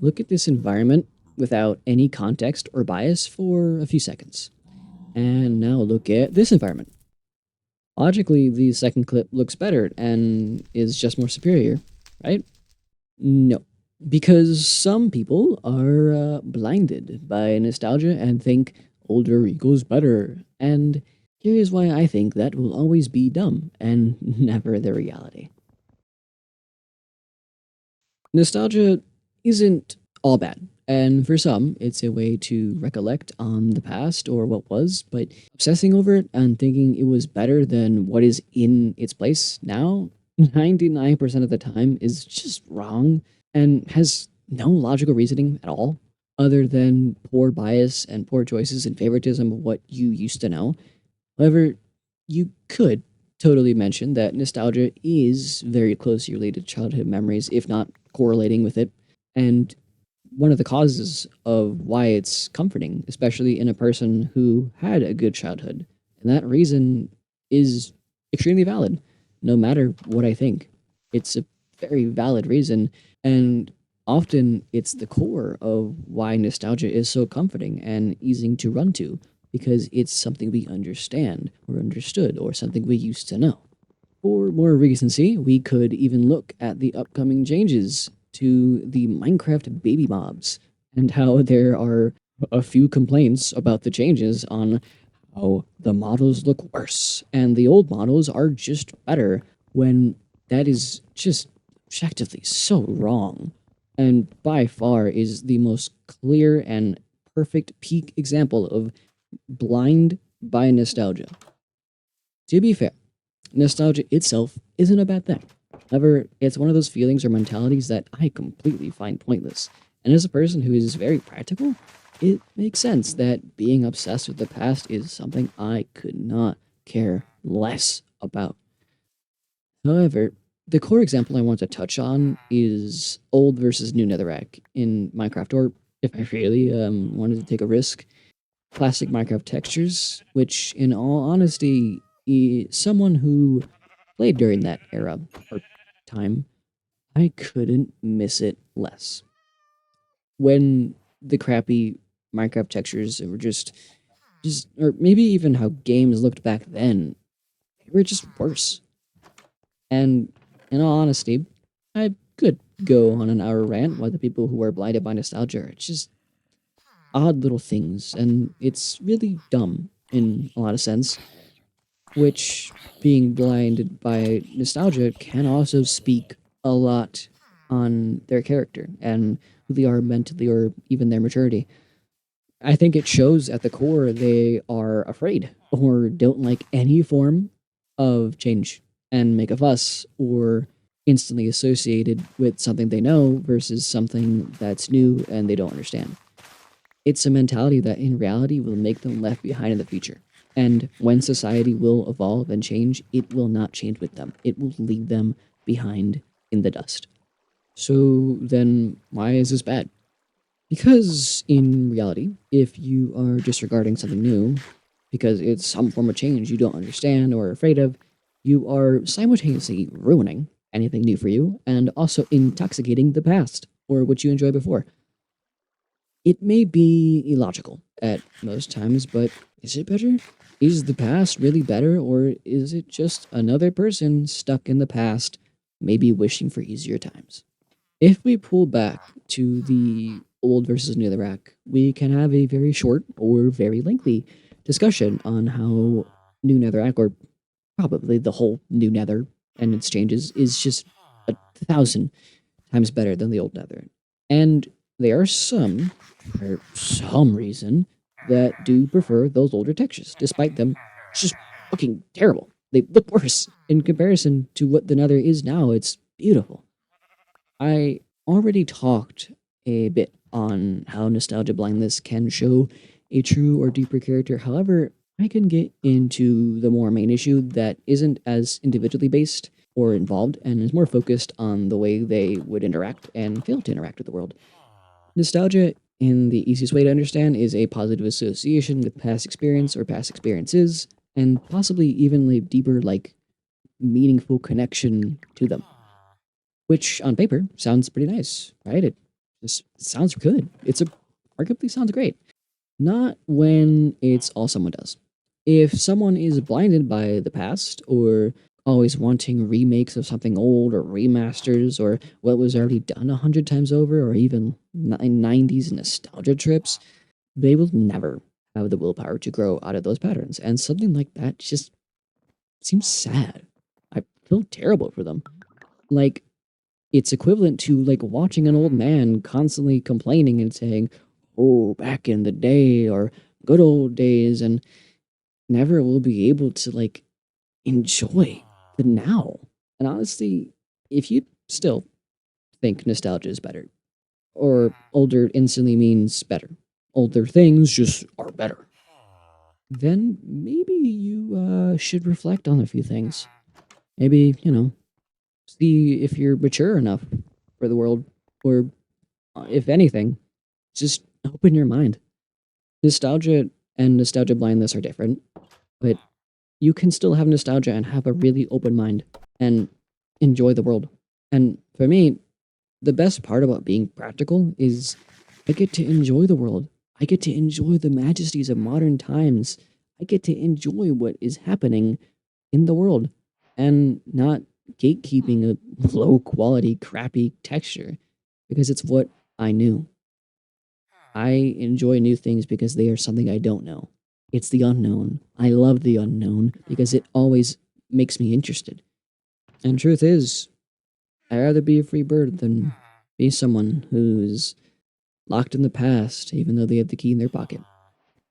Look at this environment without any context or bias for a few seconds. And now look at this environment. Logically, the second clip looks better and is just more superior, right? No. Because some people are blinded by nostalgia and think older equals better. And here is why I think that will always be dumb and never the reality. Nostalgia isn't all bad. And for some, it's a way to recollect on the past or what was, but obsessing over it and thinking it was better than what is in its place now, 99% of the time is just wrong and has no logical reasoning at all, other than poor bias and poor choices and favoritism of what you used to know. However, you could totally mention that nostalgia is very closely related to childhood memories, if not correlating with it. And one of the causes of why it's comforting, especially in a person who had a good childhood. And that reason is extremely valid, no matter what I think. It's a very valid reason. And often it's the core of why nostalgia is so comforting and easy to run to, because it's something we understand or understood or something we used to know. For more recency, we could even look at the upcoming changes to the Minecraft baby mobs and how there are a few complaints about the changes on how the models look worse and the old models are just better, when that is just objectively so wrong, and by far is the most clear and perfect peak example of blind by nostalgia. To be fair, nostalgia itself isn't a bad thing. However, it's one of those feelings or mentalities that I completely find pointless. And as a person who is very practical, it makes sense that being obsessed with the past is something I could not care less about. However, the core example I want to touch on is old versus new netherrack in Minecraft, or if I really wanted to take a risk, classic Minecraft textures, which, in all honesty, someone who played during that era or time, I couldn't miss it less. When the crappy Minecraft textures were just, or maybe even how games looked back then, they were just worse. And in all honesty, I could go on an hour rant why the people who are blinded by nostalgia are just odd little things, and it's really dumb in a lot of sense, which being blinded by nostalgia can also speak a lot on their character and who they are mentally or even their maturity. I think it shows at the core they are afraid or don't like any form of change and make a fuss or instantly associated with something they know versus something that's new and they don't understand. It's a mentality that in reality will make them left behind in the future. And when society will evolve and change, it will not change with them. It will leave them behind in the dust. So then, why is this bad? Because in reality, if you are disregarding something new, because it's some form of change you don't understand or are afraid of, you are simultaneously ruining anything new for you and also intoxicating the past or what you enjoyed before. It may be illogical at most times, but is it better? Is the past really better, or is it just another person stuck in the past, maybe wishing for easier times? If we pull back to the old versus new rack, we can have a very short or very lengthy discussion on how new netherrack, or probably the whole new nether and its changes, is just 1,000 times better than the old nether. And there are some, for some reason, that do prefer those older textures, despite them just looking terrible. They look worse in comparison to what the nether is now. It's beautiful. I already talked a bit on how nostalgia blindness can show a true or deeper character. However, I can get into the more main issue that isn't as individually based or involved and is more focused on the way they would interact and fail to interact with the world. Nostalgia, in the easiest way to understand, is a positive association with past experience or past experiences, and possibly even a deeper, like, meaningful connection to them. Which on paper sounds pretty nice, right? It This sounds good. It's a arguably sounds great. Not when it's all someone does. If someone is blinded by the past or always wanting remakes of something old or remasters or what was already done 100 times over or even 90s nostalgia trips, they will never have the willpower to grow out of those patterns. And something like that just seems sad. I feel terrible for them. Like, it's equivalent to like watching an old man constantly complaining and saying, "Oh, back in the day," or "good old days," and never will be able to like enjoy the now. And honestly, if you still think nostalgia is better, or older instantly means better, older things just are better, then maybe you should reflect on a few things. Maybe, see if you're mature enough for the world, or if anything, just open your mind. Nostalgia and nostalgia blindness are different, but you can still have nostalgia and have a really open mind and enjoy the world. And for me, the best part about being practical is I get to enjoy the world. I get to enjoy the majesties of modern times. I get to enjoy what is happening in the world and not gatekeeping a low quality, crappy texture because it's what I knew. I enjoy new things because they are something I don't know. It's the unknown. I love the unknown because it always makes me interested. And truth is, I'd rather be a free bird than be someone who's locked in the past, even though they have the key in their pocket.